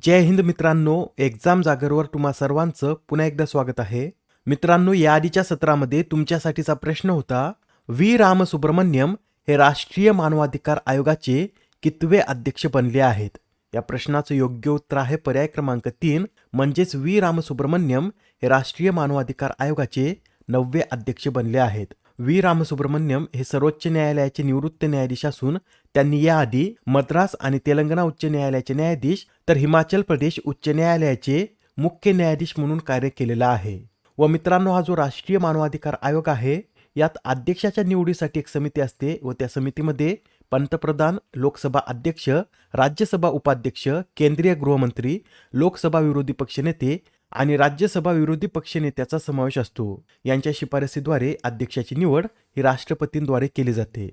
जय हिंद मित्रांनो, एक्झाम जागरवर तुम्हा सर्वांचं पुन्हा एकदा स्वागत आहे. मित्रांनो, याआधीच्या सत्रामध्ये तुमच्यासाठीचा प्रश्न होता, व्ही रामसुब्रमण्यम हे राष्ट्रीय मानवाधिकार आयोगाचे कितवे अध्यक्ष बनले आहेत? या प्रश्नाचं योग्य उत्तर आहे पर्याय क्रमांक 3, म्हणजेच व्ही रामसुब्रमण्यम हे राष्ट्रीय मानवाधिकार आयोगाचे 9वे अध्यक्ष बनले आहेत. व्ही रामसुब्रमण्यम हे सर्वोच्च न्यायालयाचे निवृत्त न्यायाधीश असून त्यांनी याआधी मद्रास आणि तेलंगणा उच्च न्यायालयाचे न्यायाधीश तर हिमाचल प्रदेश उच्च न्यायालयाचे मुख्य न्यायाधीश म्हणून कार्य केलेलं आहे. व मित्रांनो, हा जो राष्ट्रीय मानवाधिकार आयोग आहे यात अध्यक्षाच्या निवडीसाठी एक समिती असते व त्या समितीमध्ये पंतप्रधान, लोकसभा अध्यक्ष, राज्यसभा उपाध्यक्ष, केंद्रीय गृहमंत्री, लोकसभा विरोधी पक्षनेते आणि राज्यसभा विरोधी पक्षनेत्याचा समावेश असतो. यांच्या शिफारसीद्वारे अध्यक्षाची निवड ही राष्ट्रपतींद्वारे केली जाते.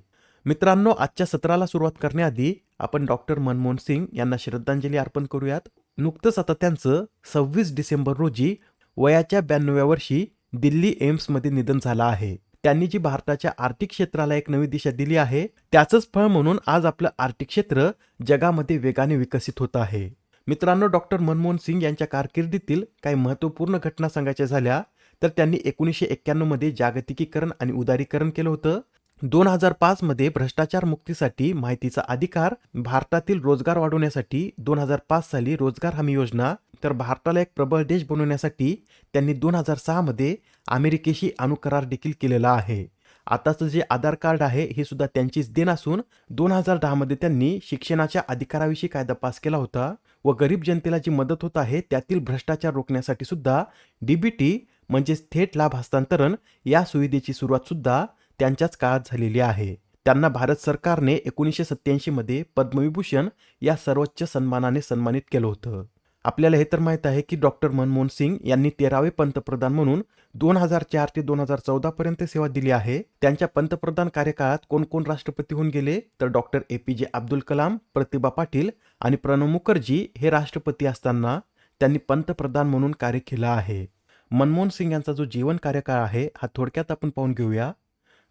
मित्रांनो, आजच्या सत्राला सुरुवात करण्याआधी आपण डॉक्टर मनमोहन सिंग यांना श्रद्धांजली अर्पण करूयात. नुकतंच आता त्यांचं 26 डिसेंबर रोजी वयाच्या 92व्या वर्षी दिल्ली एम्समध्ये निधन झालं आहे. त्यांनी जी भारताच्या आर्थिक क्षेत्राला एक नवी दिशा दिली आहे त्याचंच फळ म्हणून आज आपलं आर्थिक क्षेत्र जगामध्ये वेगाने विकसित होत आहे. मित्रांनो, डॉक्टर मनमोहन सिंग यांच्या कारकिर्दीतील काही महत्त्वपूर्ण घटना सांगायच्या झाल्या तर त्यांनी 1991 मध्ये जागतिकीकरण आणि उदारीकरण केलं होतं. 2005 मध्ये भ्रष्टाचार मुक्तीसाठी माहितीचा अधिकार, भारतातील रोजगार वाढवण्यासाठी 2005 साली रोजगार हमी योजना, तर भारताला एक प्रबळ देश बनवण्यासाठी त्यांनी 2006 मध्ये अमेरिकेशी अणुकरार देखील केलेला आहे. आताचं जे आधार कार्ड आहे हे सुद्धा त्यांचीच देण असून 2010 मध्ये त्यांनी शिक्षणाच्या अधिकाराविषयी कायदा पास केला होता व गरीब जनतेला जी मदत होत आहे त्यातील भ्रष्टाचार रोखण्यासाठी सुद्धा डीबीटी म्हणजेच थेट लाभ हस्तांतरण या सुविधेची सुरुवात सुद्धा त्यांच्याच काळात झालेली आहे. त्यांना भारत सरकारने 1987 मध्ये पद्मविभूषण या सर्वोच्च सन्मानाने सन्मानित केलं होतं. आपल्याला हे तर माहीत आहे की डॉक्टर मनमोहन सिंग यांनी 13वे पंतप्रधान म्हणून 2004 ते 2014 पर्यंत सेवा दिली आहे. त्यांच्या पंतप्रधान कार्यकाळात कोण कोण राष्ट्रपती होऊन गेले तर डॉक्टर APJ अब्दुल कलाम, प्रतिभा पाटील आणि प्रणव मुखर्जी हे राष्ट्रपती असताना त्यांनी पंतप्रधान म्हणून कार्य केलं आहे. मनमोहन सिंग यांचा जो जीवन कार्यकाळ आहे हा थोडक्यात आपण पाहून घेऊया.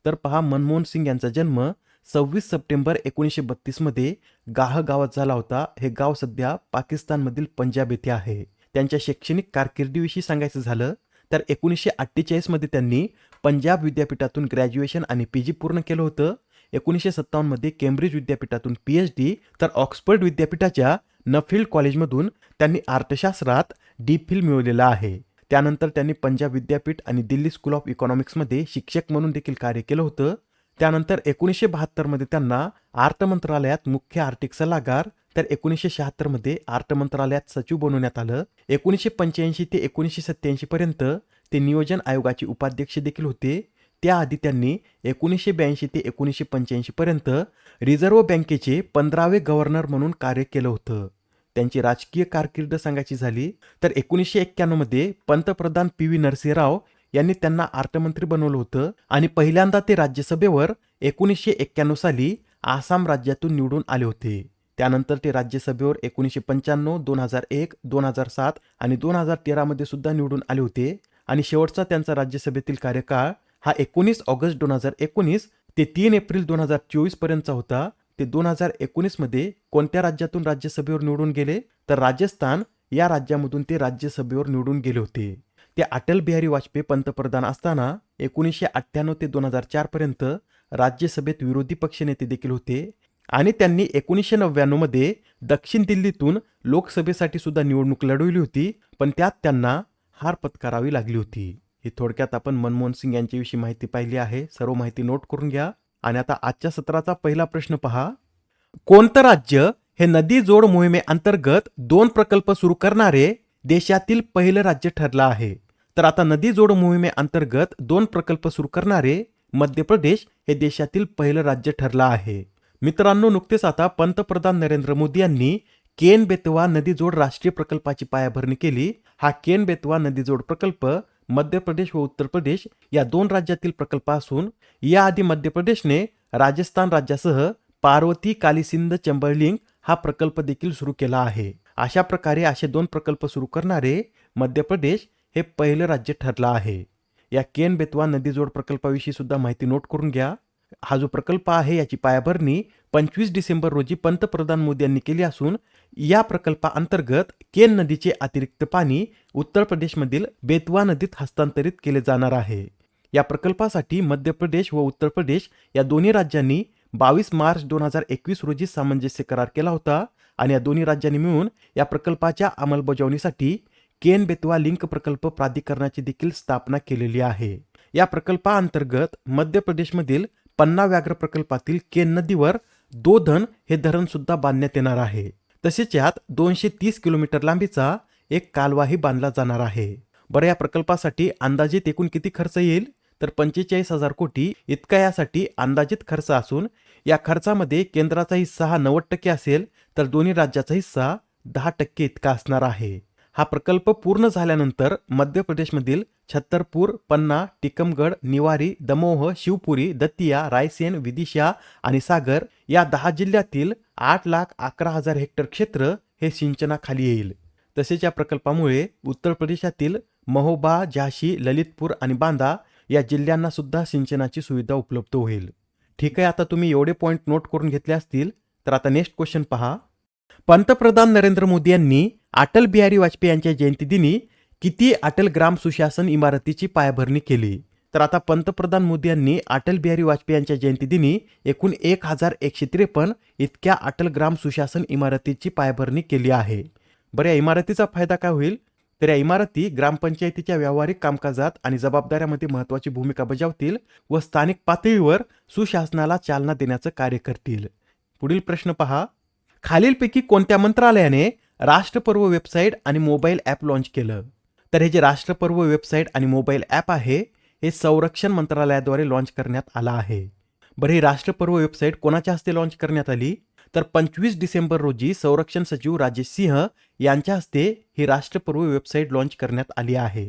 तर पहा, मनमोहन सिंग यांचा जन्म 26 सप्टेंबर 1932 मध्ये गाह गावात झाला होता. हे गाव सध्या पाकिस्तानमधील पंजाब येथे आहे. त्यांच्या शैक्षणिक कारकिर्दीविषयी सांगायचं झालं तर 1948 मध्ये त्यांनी पंजाब विद्यापीठातून ग्रॅज्युएशन आणि PG पूर्ण केलं होतं. 1957 मध्ये केम्ब्रिज विद्यापीठातून PhD तर ऑक्सफर्ड विद्यापीठाच्या नफील्ड कॉलेजमधून त्यांनी अर्थशास्त्रात DPhil मिळवलेला आहे. त्यानंतर त्यांनी पंजाब विद्यापीठ आणि दिल्ली स्कूल ऑफ इकॉनॉमिक्समध्ये शिक्षक म्हणून देखील कार्य केलं होतं. त्यानंतर 1972 मध्ये त्यांना अर्थ मंत्रालयात मुख्य आर्थिक सल्लागार तर 1976 मध्ये अर्थ मंत्रालयात सचिव बनवण्यात आलं. 1985 ते 1987 पर्यंत ते नियोजन आयोगाचे उपाध्यक्ष देखील होते. त्याआधी त्यांनी 1982 ते 1985 पर्यंत रिझर्व्ह बँकेचे 15वे गव्हर्नर म्हणून कार्य केलं होतं. त्यांची राजकीय कारकीर्द सांगायची झाली तर 1991 मध्ये पंतप्रधान PV नरसिंहराव यांनी त्यांना अर्थमंत्री बनवलं होतं आणि पहिल्यांदा ते राज्यसभेवर 1991 साली आसाम राज्यातून निवडून आले होते. त्यानंतर ते राज्यसभेवर 1995, 2001, 2007 आणि 2013 मध्ये सुद्धा निवडून आले होते आणि शेवटचा त्यांचा राज्यसभेतील कार्यकाळ हा 19 ऑगस्ट 2019 ते 3 एप्रिल 2024 पर्यंतचा होता. ते 2019 मध्ये कोणत्या राज्यातून राज्यसभेवर निवडून गेले तर राजस्थान या राज्यामधून ते राज्यसभेवर निवडून गेले होते. ते अटल बिहारी वाजपेयी पंतप्रधान असताना 1998 ते 2004 पर्यंत राज्यसभेत विरोधी पक्षनेते देखील होते आणि त्यांनी 1999 मध्ये दक्षिण दिल्लीतून लोकसभेसाठी सुद्धा निवडणूक लढवली होती, पण त्यात त्यांना हार पत्करावी लागली होती. ही थोडक्यात आपण मनमोहन सिंग यांच्याविषयी माहिती पाहिली आहे. सर्व माहिती नोट करून घ्या. आणि आता आजच्या सत्राचा पहिला प्रश्न पहा, कोणतं राज्य हे नदी जोड मोहिमेअंतर्गत 2 प्रकल्प सुरू करणारे देशातील पहिलं राज्य ठरलं आहे? तर आता नदी जोड मोहिमेअंतर्गत 2 प्रकल्प सुरू करणारे मध्य प्रदेश हे देशातील पहिलं राज्य ठरलं आहे. मित्रांनो, नुकतेच आता पंतप्रधान नरेंद्र मोदी यांनी केन बेतवा नदी जोड राष्ट्रीय प्रकल्पाची पायाभरणी केली. हा केन बेतवा नदी जोड प्रकल्प मध्य प्रदेश व उत्तर प्रदेश या 2 राज्यातील प्रकल्प असून याआधी मध्य प्रदेशने राजस्थान राज्यासह पार्वती, काली सिंध, चंबळ लिंक हा प्रकल्प देखील सुरू केला आहे. अशा प्रकारे असे 2 प्रकल्प सुरू करणारे मध्य प्रदेश हे पहिलं राज्य ठरलं आहे. या केन बेतवा नदी जोड प्रकल्पाविषयी सुद्धा माहिती नोट करून घ्या. हा जो प्रकल्प आहे याची पायाभरणी 25 डिसेंबर रोजी पंतप्रधान मोदी यांनी केली असून या प्रकल्पाअंतर्गत केन नदीचे अतिरिक्त पाणी उत्तर प्रदेशमधील बेतवा नदीत हस्तांतरित केले जाणार आहे. या प्रकल्पासाठी मध्य प्रदेश व उत्तर प्रदेश या दोन्ही राज्यांनी 22 मार्च 2021 रोजी सामंजस्य करार केला होता आणि या दोन्ही राज्यांनी मिळून या प्रकल्पाच्या अंमलबजावणीसाठी केन बेतवा लिंक प्रकल्प प्राधिकरणाची देखील स्थापना केलेली आहे. या प्रकल्पाअंतर्गत मध्य प्रदेशमधील पन्ना व्याघ्र प्रकल्पातील केन नदीवर दोधन हे धरण सुद्धा बांधण्यात येणार आहे. तसेच यात 230 किलोमीटर लांबीचा एक कालवाही बांधला जाणार आहे. बरं, या प्रकल्पासाठी अंदाजित एकूण किती खर्च येईल तर 45,000 कोटी इतका यासाठी अंदाजित खर्च असून या खर्चामध्ये केंद्राचा हिस्सा हा 90% असेल तर दोन्ही राज्याचा हिस्सा 10% इतका असणार आहे. हा प्रकल्प पूर्ण झाल्यानंतर मध्य प्रदेशमधील छत्तरपूर, पन्ना, टिकमगड, निवारी, दमोह, शिवपुरी, दतिया, रायसेन, विदिशा आणि सागर या 10 जिल्ह्यातील 8,11,000 हेक्टर क्षेत्र हे सिंचनाखाली येईल. तसेच या प्रकल्पामुळे उत्तर प्रदेशातील महोबा, झाशी, ललितपूर आणि बांदा या जिल्ह्यांना सुद्धा सिंचनाची सुविधा उपलब्ध होईल. ठीक आहे, आता तुम्ही एवढे पॉईंट नोट करून घेतले असतील तर आता नेक्स्ट क्वेश्चन पहा. पंतप्रधान नरेंद्र मोदी यांनी अटल बिहारी वाजपेयी यांच्या जयंतीदिनी किती अटल ग्राम सुशासन इमारतीची पायाभरणी केली? तर आता पंतप्रधान मोदी यांनी अटल बिहारी वाजपेयी यांच्या जयंतीदिनी एकूण 1,153 इतक्या अटल ग्राम सुशासन इमारतीची पायाभरणी केली आहे. बरं, या इमारतीचा फायदा काय होईल तर या इमारती ग्रामपंचायतीच्या व्यावहारिक कामकाजात आणि जबाबदाऱ्यामध्ये महत्त्वाची भूमिका बजावतील व स्थानिक पातळीवर सुशासनाला चालना देण्याचं कार्य करतील. पुढील प्रश्न पहा. खालीलपैकी कोणत्या मंत्रालयाने राष्ट्रपर्व वेबसाईट आणि मोबाईल ॲप लॉन्च केलं? तर हे जे राष्ट्रपर्व वेबसाईट आणि मोबाईल ॲप आहे हे संरक्षण मंत्रालयाद्वारे लॉन्च करण्यात आला आहे. बरं, ही राष्ट्रपर्व वेबसाईट कोणाच्या हस्ते लॉन्च करण्यात आली तर 25 डिसेंबर रोजी संरक्षण सचिव राजेश सिंह यांच्या हस्ते ही राष्ट्रपर्व वेबसाईट लॉन्च करण्यात आली आहे.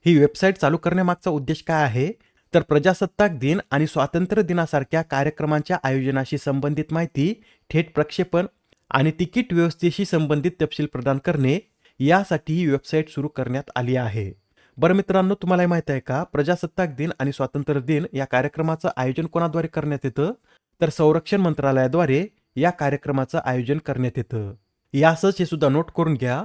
ही वेबसाईट चालू करण्यामागचा उद्देश काय आहे तर प्रजासत्ताक दिन आणि स्वातंत्र्य दिनासारख्या कार्यक्रमांच्या आयोजनाशी संबंधित माहिती, थेट प्रक्षेपण आणि तिकीट व्यवस्थेशी संबंधित तपशील प्रदान करणे यासाठी ही वेबसाईट सुरू करण्यात आली आहे. बरं मित्रांनो, तुम्हाला माहित आहे का प्रजासत्ताक दिन आणि स्वातंत्र्य दिन या कार्यक्रमाचं आयोजन कोणाद्वारे करण्यात येतं तर संरक्षण मंत्रालयाद्वारे या कार्यक्रमाचं आयोजन करण्यात येतं. यासच हे सुद्धा नोट करून घ्या.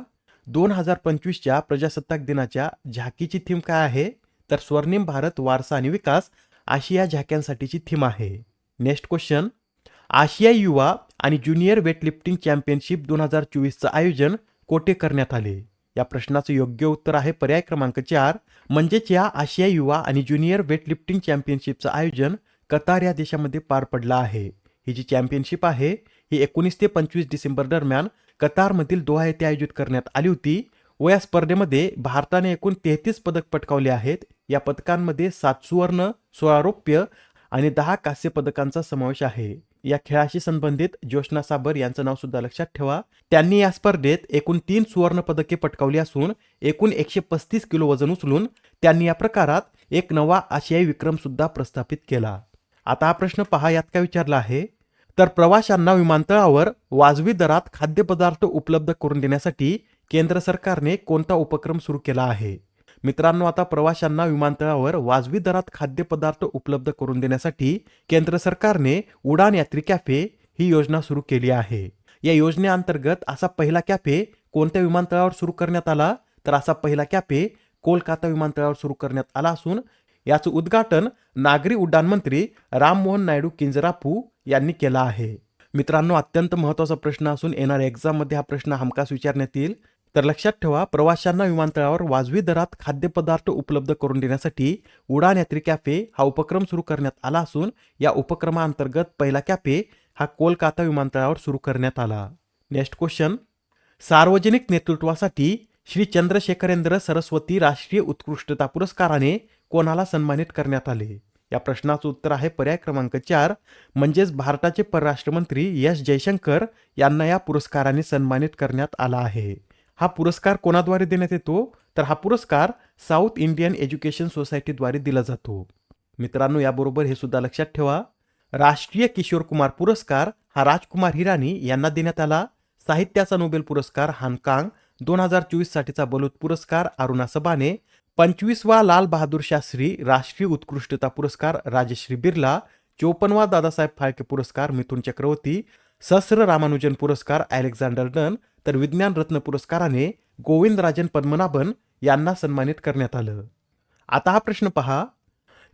2025च्या प्रजासत्ताक दिनाच्या झाकीची थीम काय आहे तर स्वर्णिम भारत वारसा आणि विकास अशी या झाक्यांसाठीची थीम आहे. Next question. आशियाई युवा आणि ज्युनियर वेटलिफ्टिंग चॅम्पियनशिप 2024चं आयोजन कोठे करण्यात आले? या प्रश्नाचं योग्य उत्तर आहे पर्याय क्रमांक 4 म्हणजेच या आशियाई युवा आणि ज्युनियर वेटलिफ्टिंग चॅम्पियनशिपचं आयोजन कतार या देशामध्ये पार पडलं आहे. ही जी चॅम्पियनशिप आहे ही 19 ते 25 डिसेंबर दरम्यान कतारमधील दोहा येथे आयोजित करण्यात आली होती व या स्पर्धेमध्ये भारताने एकूण 33 पदक पटकावले आहेत. या पदकांमध्ये 7 सुवर्ण, 16 रौप्य आणि 10 कांस्य पदकांचा समावेश आहे. या खेळाशी संबंधित जोशना साबर यांचं नाव सुद्धा लक्षात ठेवा. त्यांनी या स्पर्धेत एकूण 3 सुवर्ण पदके पटकावली असून एकूण 135 किलो वजन उचलून त्यांनी या प्रकारात एक नवा आशियाई विक्रम सुद्धा प्रस्थापित केला. आता हा प्रश्न पहा, यात काय विचारला आहे तर प्रवाशांना विमानतळावर वाजवी दरात खाद्यपदार्थ उपलब्ध करून देण्यासाठी केंद्र सरकारने कोणता उपक्रम सुरू केला आहे? मित्रांनो, आता प्रवाशांना विमानतळावर वाजवी दरात खाद्यपदार्थ उपलब्ध करून देण्यासाठी केंद्र सरकारने उडान यात्री कॅफे ही योजना सुरू केली आहे. या योजनेअंतर्गत असा पहिला कॅफे कोणत्या विमानतळावर सुरू करण्यात आला तर असा पहिला कॅफे कोलकाता विमानतळावर सुरू करण्यात आला असून याचं उद्घाटन नागरी उड्डाण मंत्री राममोहन नायडू किंजरापू यांनी केला आहे. मित्रांनो, अत्यंत महत्त्वाचा प्रश्न असून येणाऱ्या एक्झाममध्ये हा प्रश्न हमखास विचारण्यात येईल. तर लक्षात ठेवा, प्रवाशांना विमानतळावर वाजवी दरात खाद्यपदार्थ उपलब्ध करून देण्यासाठी उडान यात्री कॅफे हा उपक्रम सुरू करण्यात आला असून या उपक्रमाअंतर्गत पहिला कॅफे हा कोलकाता विमानतळावर सुरू करण्यात आला. Next question. सार्वजनिक नेतृत्वासाठी श्री चंद्रशेखरेंद्र सरस्वती राष्ट्रीय उत्कृष्टता पुरस्काराने कोणाला सन्मानित करण्यात आले? या प्रश्नाचं उत्तर आहे पर्याय क्रमांक 4 म्हणजेच भारताचे परराष्ट्र मंत्री एस जयशंकर यांना या पुरस्काराने सन्मानित करण्यात आला आहे. हा पुरस्कार कोणाद्वारे देण्यात येतो तर हा पुरस्कार साऊथ इंडियन एज्युकेशन सोसायटीद्वारे दिला जातो. मित्रांनो, याबरोबर हे सुद्धा लक्षात ठेवा, राष्ट्रीय किशोर कुमार पुरस्कार हा राजकुमार हिरानी यांना देण्यात आला. साहित्याचा नोबेल पुरस्कार हानकांग, 2024 साठीचा बलूत पुरस्कार अरुणा सबाने, 25वा लाल बहादूर शास्त्री राष्ट्रीय उत्कृष्टता पुरस्कार राजश्री बिर्ला, 54वा दादासाहेब फाळके पुरस्कार मिथुन चक्रवर्ती, सहस्र रामानुजन पुरस्कार अलेक्झांडर डन तर विज्ञान रत्न पुरस्काराने गोविंदराजन पद्मनाभन यांना सन्मानित करण्यात आलं. आता हा प्रश्न पहा.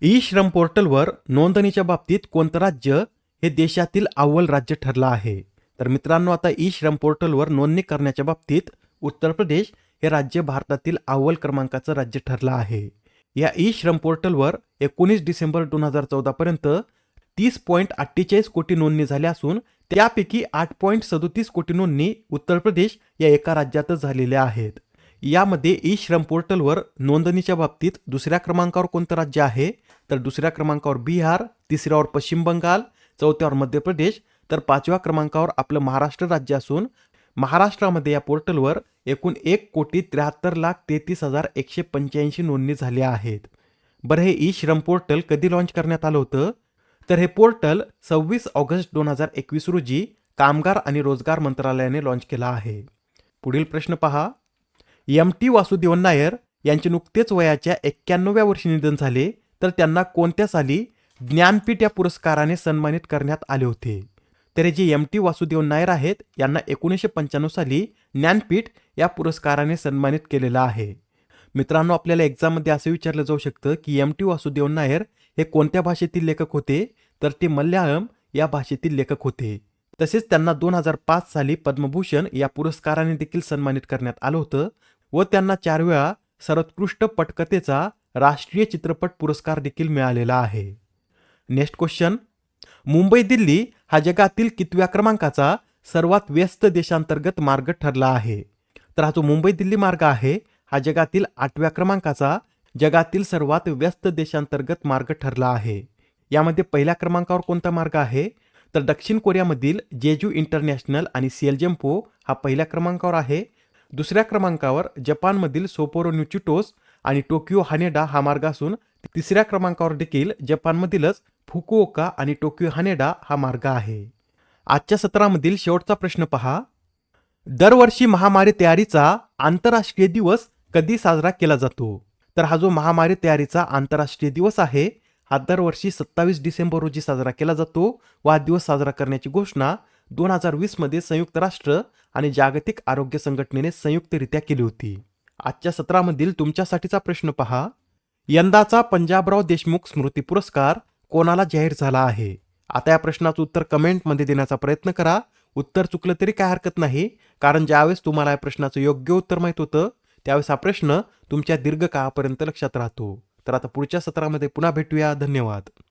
ई श्रम पोर्टलवर नोंदणीच्या बाबतीत कोणतं राज्य हे देशातील अव्वल राज्य ठरलं आहे? तर मित्रांनो, आता ई श्रम पोर्टलवर नोंदणी करण्याच्या बाबतीत उत्तर प्रदेश हे राज्य भारतातील अव्वल क्रमांकाचं राज्य ठरलं आहे. या ई श्रम पोर्टलवर 19 डिसेंबर 2014 पर्यंत 30.48 कोटी नोंदणी झाल्या असून त्यापैकी 8.37 कोटी नोंदणी उत्तर प्रदेश या एका राज्यातच झालेल्या आहेत. यामध्ये ई श्रम पोर्टलवर नोंदणीच्या बाबतीत दुसऱ्या क्रमांकावर कोणतं राज्य आहे? तर दुसऱ्या क्रमांकावर बिहार, तिसऱ्यावर पश्चिम बंगाल, चौथ्यावर मध्य प्रदेश, तर पाचव्या क्रमांकावर आपलं महाराष्ट्र राज्य असून महाराष्ट्रामध्ये या पोर्टलवर एकूण 1,73,33,185 नोंदणी झाल्या आहेत. बरं, हे ई श्रम पोर्टल कधी लॉन्च करण्यात आलं होतं? तर हे पोर्टल 26 ऑगस्ट 2021 रोजी कामगार आणि रोजगार मंत्रालयाने लॉन्च केला आहे. पुढील प्रश्न पहा. एम.टी. वासुदेवन नायर यांचे नुकतेच वयाच्या 91व्या वर्षी निधन झाले, तर त्यांना कोणत्या साली ज्ञानपीठ या पुरस्काराने सन्मानित करण्यात आले होते? तर हे जे एम.टी. वासुदेवन नायर आहेत यांना 1995 साली ज्ञानपीठ या पुरस्काराने सन्मानित केलेलं आहे. मित्रांनो, आपल्याला एक्झाममध्ये असं विचारलं जाऊ शकतं की एम.टी. वासुदेवन नायर हे कोणत्या भाषेतील लेखक होते? तर ते मल्याळम या भाषेतील लेखक होते. तसेच त्यांना 2005 साली पद्मभूषण या पुरस्काराने देखील सन्मानित करण्यात आलं होतं व त्यांना 4 वेळा सर्वोत्कृष्ट पटकथेचा राष्ट्रीय चित्रपट पुरस्कार देखील मिळालेला आहे. Next question. मुंबई दिल्ली हा जगातील कितव्या क्रमांकाचा सर्वात व्यस्त देशांतर्गत मार्ग ठरला आहे? तर हा जो मुंबई दिल्ली मार्ग आहे हा जगातील 8व्या क्रमांकाचा जगातील सर्वात व्यस्त देशांतर्गत मार्ग ठरला आहे. यामध्ये पहिल्या क्रमांकावर कोणता मार्ग आहे? तर दक्षिण कोरियामधील जेजू इंटरनॅशनल आणि सिएलजेम्पो हा पहिल्या क्रमांकावर आहे. दुसऱ्या क्रमांकावर जपानमधील सोपोरो न्युचिटोस आणि टोकियो हानेडा हा मार्ग असून तिसऱ्या क्रमांकावर देखील जपानमधीलच फुकुओका आणि टोकियो हानेडा हा मार्ग आहे. आजच्या सत्रामधील शेवटचा प्रश्न पहा. दरवर्षी महामारी तयारीचा आंतरराष्ट्रीय दिवस कधी साजरा केला जातो? तर हा जो महामारी तयारीचा आंतरराष्ट्रीय दिवस आहे हा दरवर्षी 27 डिसेंबर रोजी साजरा केला जातो व हा दिवस साजरा करण्याची घोषणा 2020 मध्ये संयुक्त राष्ट्र आणि जागतिक आरोग्य संघटनेने संयुक्तरित्या केली होती. आजच्या सत्रामधील तुमच्यासाठीचा प्रश्न पहा. यंदाचा पंजाबराव देशमुख स्मृती पुरस्कार कोणाला जाहीर झाला आहे? आता या प्रश्नाचं उत्तर कमेंटमध्ये देण्याचा प्रयत्न करा. उत्तर चुकलं तरी काय हरकत नाही, कारण ज्यावेळेस तुम्हाला या प्रश्नाचं योग्य उत्तर माहित होतं त्यावेळेस हा प्रश्न तुमच्या दीर्घकाळापर्यंत लक्षात राहतो. तर आता पुढच्या सत्रामध्ये पुन्हा भेटूया. धन्यवाद.